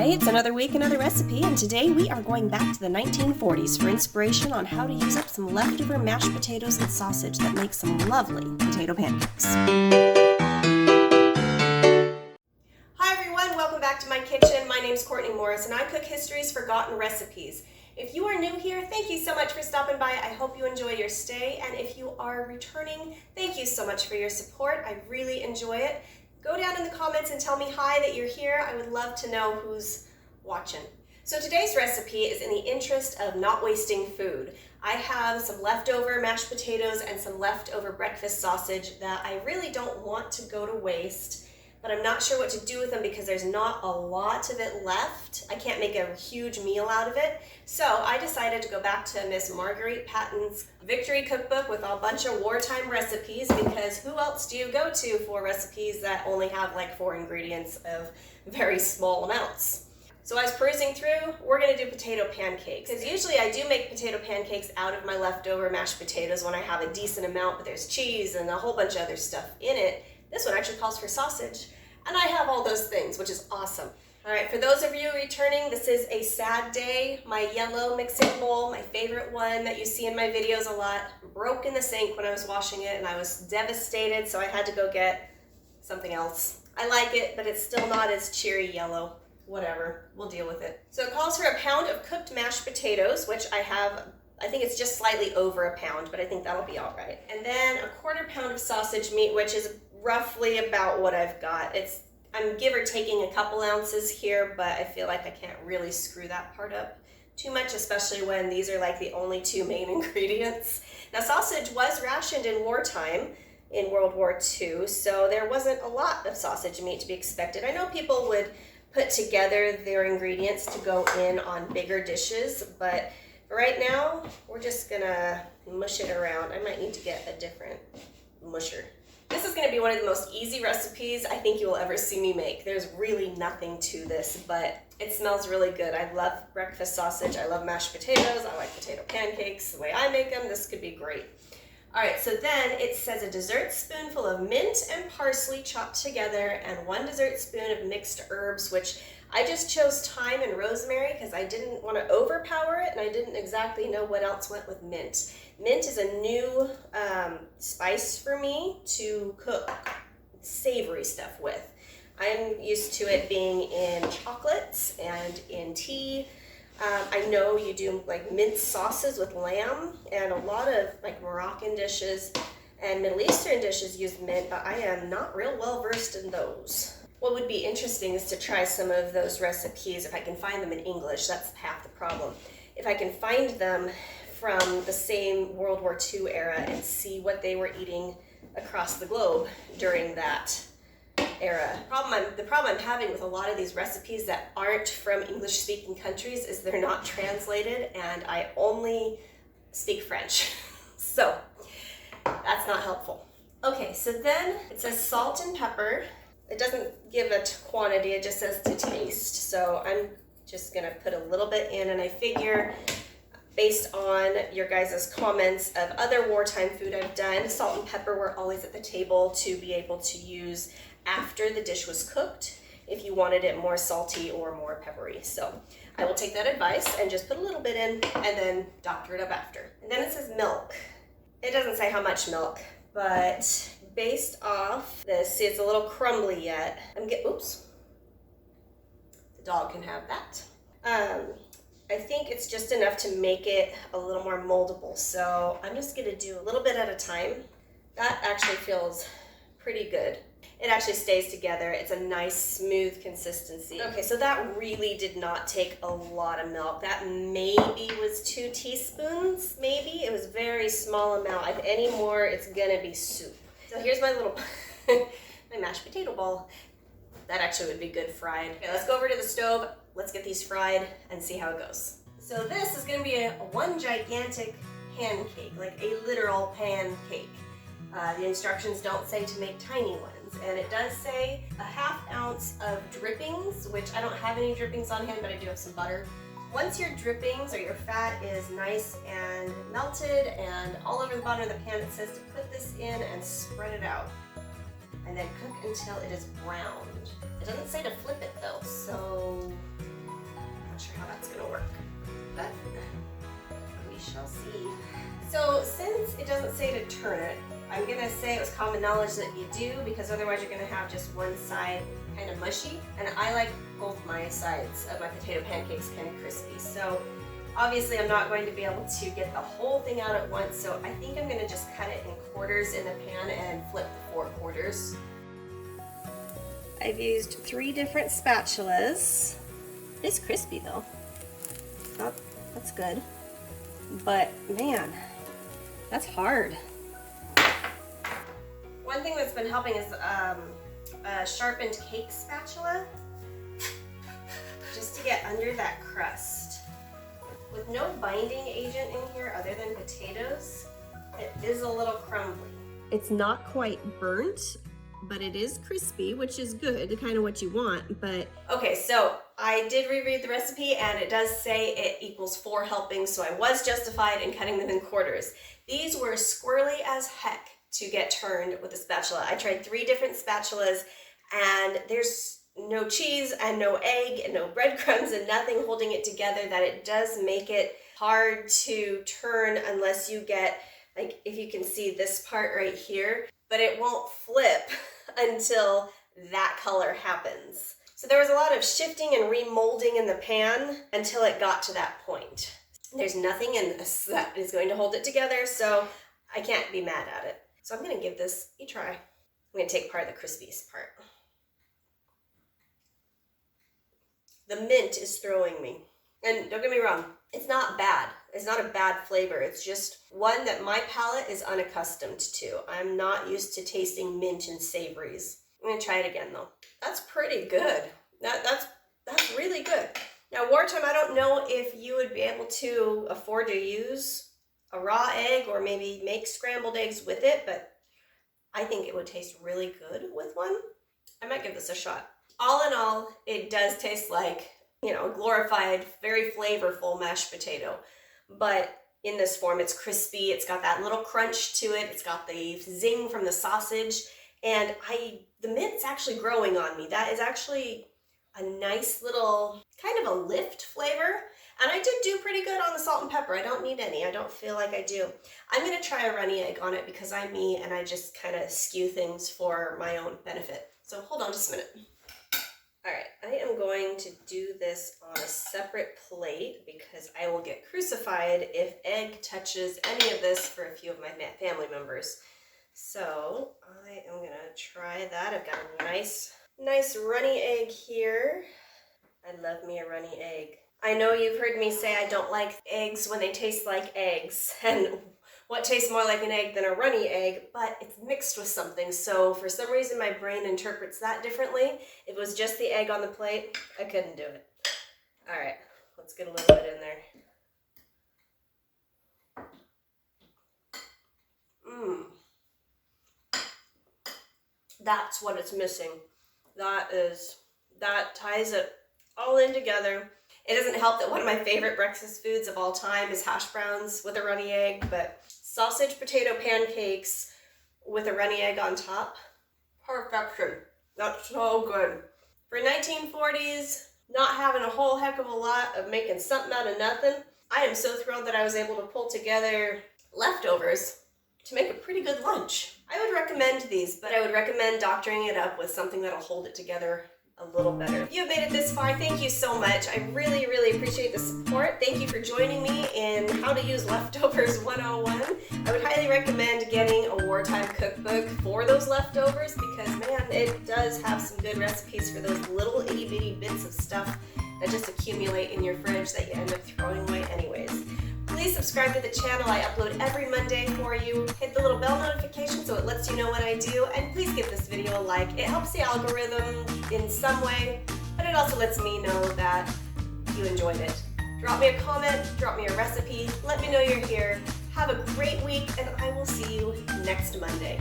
Hey, it's another week, another recipe, and today we are going back to the 1940s for inspiration on how to use up some leftover mashed potatoes and sausage that make some lovely potato pancakes. Hi everyone, welcome back to my kitchen. My name's Courtney Morris and I cook history's forgotten recipes. If you are new here, thank you so much for stopping by. I hope you enjoy your stay, and if you are returning, thank you so much for your support. I really enjoy it. Go down in the comments and tell me hi that you're here. I would love to know who's watching. So today's recipe is in the interest of not wasting food. I have some leftover mashed potatoes and some leftover breakfast sausage that I really don't want to go to waste, but I'm not sure what to do with them because there's not a lot of it left. I can't make a huge meal out of it. So I decided to go back to Miss Marguerite Patton's Victory Cookbook with a bunch of wartime recipes, because who else do you go to for recipes that only have like 4 ingredients of very small amounts? So I was perusing through, we're gonna do potato pancakes. Because usually I do make potato pancakes out of my leftover mashed potatoes when I have a decent amount, but there's cheese and a whole bunch of other stuff in it. This one actually calls for sausage, and I have all those things, which is awesome. All right, for those of you returning, this is a sad day. My yellow mixing bowl, my favorite one that you see in my videos a lot, broke in the sink when I was washing it, and I was devastated, so I had to go get something else. I like it, but it's still not as cheery yellow. Whatever, we'll deal with it. So it calls for a pound of cooked mashed potatoes, which I have. I think it's just slightly over a pound, but I think that'll be all right. And then a 1/4 pound of sausage meat, which is roughly about what I've got. I'm give or taking a couple ounces here, but I feel like I can't really screw that part up too much, especially when these are like the only 2 main ingredients. Now, sausage was rationed in wartime in World War II, so there wasn't a lot of sausage meat to be expected. I know people would put together their ingredients to go in on bigger dishes, but for right now, we're just gonna mush it around. I might need to get a different musher. This is going to be one of the most easy recipes I think you will ever see me make. There's really nothing to this, but it smells really good. I love breakfast sausage. I love mashed potatoes. I like potato pancakes. The way I make them, this could be great. All right, so then it says a dessert spoonful of mint and parsley chopped together and 1 dessert spoon of mixed herbs, which I just chose thyme and rosemary because I didn't want to overpower it and I didn't exactly know what else went with mint. Mint is a new spice for me to cook savory stuff with. I'm used to it being in chocolates and in tea. I know you do like mint sauces with lamb, and a lot of like Moroccan dishes and Middle Eastern dishes use mint, but I am not real well versed in those. What would be interesting is to try some of those recipes if I can find them in English. That's half the problem. If I can find them from the same World War II era and see what they were eating across the globe during that era. The problem I'm having with a lot of these recipes that aren't from English-speaking countries is they're not translated, and I only speak French. So that's not helpful. Okay, so then it says salt and pepper. It doesn't give a quantity, it just says to taste. So I'm just gonna put a little bit in, and I figure based on your guys' comments of other wartime food I've done, salt and pepper were always at the table to be able to use after the dish was cooked if you wanted it more salty or more peppery. So I will take that advice and just put a little bit in and then doctor it up after. And then it says milk. It doesn't say how much milk, but based off this, see, it's a little crumbly yet. Oops. The dog can have that. I think it's just enough to make it a little more moldable. So I'm just gonna do a little bit at a time. That actually feels pretty good. It actually stays together. It's a nice smooth consistency. Okay, so that really did not take a lot of milk. That maybe was 2 teaspoons, maybe. It was a very small amount. If any more, it's gonna be soup. So here's my little, my mashed potato ball. That actually would be good fried. Okay, let's go over to the stove. Let's get these fried and see how it goes. So this is gonna be one gigantic pancake, like a literal pancake. The instructions don't say to make tiny ones, and it does say a 1/2 ounce of drippings, which I don't have any drippings on hand, but I do have some butter. Once your drippings or your fat is nice and melted and all over the bottom of the pan, it says to put this in and spread it out. And then cook until it is browned. It doesn't say to flip it though, so it doesn't say to turn it. I'm gonna say it was common knowledge that you do, because otherwise you're gonna have just one side kind of mushy. And I like both my sides of my potato pancakes kind of crispy. So obviously I'm not going to be able to get the whole thing out at once, so I think I'm gonna just cut it in quarters in the pan and flip the 4 quarters. I've used 3 different spatulas. It's crispy though. That's good. But man, that's hard. One thing that's been helping is a sharpened cake spatula, just to get under that crust. With no binding agent in here other than potatoes, it is a little crumbly. It's not quite burnt, but it is crispy, which is good, kind of what you want. But okay, so I did reread the recipe and it does say it equals 4 helpings, so I was justified in cutting them in quarters. These were squirrely as heck to get turned with a spatula. I tried 3 different spatulas and there's no cheese and no egg and no breadcrumbs and nothing holding it together, that it does make it hard to turn unless you get, like, if you can see this part right here, but it won't flip until that color happens. So there was a lot of shifting and remolding in the pan until it got to that point. There's nothing in this that is going to hold it together, so I can't be mad at it. So I'm gonna give this a try. I'm gonna take part of the crispiest part. The mint is throwing me. And don't get me wrong, it's not bad. It's not a bad flavor. It's just one that my palate is unaccustomed to. I'm not used to tasting mint and savories. I'm gonna try it again though. That's pretty good. That's really good. Now Wartime, I don't know if you would be able to afford to use a raw egg or maybe make scrambled eggs with it, but I think it would taste really good with one. I might give this a shot. All in all, it does taste like, you know, glorified, very flavorful mashed potato. But in this form, it's crispy. It's got that little crunch to it. It's got the zing from the sausage. And the mint's actually growing on me. That is actually a nice little kind of a lift flavor. And I did do pretty good on the salt and pepper. I don't need any. I don't feel like I do. I'm going to try a runny egg on it because I'm me and I just kind of skew things for my own benefit. So hold on just a minute. All right, I am going to do this on a separate plate because I will get crucified if egg touches any of this for a few of my family members. So I am gonna try that. I've got a nice runny egg here. I love me a runny egg. I know you've heard me say I don't like eggs when they taste like eggs, and what tastes more like an egg than a runny egg, but it's mixed with something. So for some reason, my brain interprets that differently. If it was just the egg on the plate, I couldn't do it. All right, let's get a little bit in there. That's what it's missing. That ties it all in together. It doesn't help that one of my favorite breakfast foods of all time is hash browns with a runny egg, but sausage potato pancakes with a runny egg on top, perfection. That's so good. For 1940s, not having a whole heck of a lot of making something out of nothing, I am so thrilled that I was able to pull together leftovers to make a pretty good lunch. I would recommend these, but I would recommend doctoring it up with something that'll hold it together a little better. If you've made it this far, thank you so much. I really, really appreciate the support. Thank you for joining me in How to Use Leftovers 101. I would highly recommend getting a Wartime cookbook for those leftovers because, man, it does have some good recipes for those little itty bitty bits of stuff that just accumulate in your fridge that you end up throwing away anyways. Please subscribe to the channel. I upload every Monday for you. Hit the little bell notification so it lets you know when I do. And please give this video a like. It helps the algorithm in some way, but it also lets me know that you enjoyed it. Drop me a comment, drop me a recipe, let me know you're here. Have a great week, and I will see you next Monday.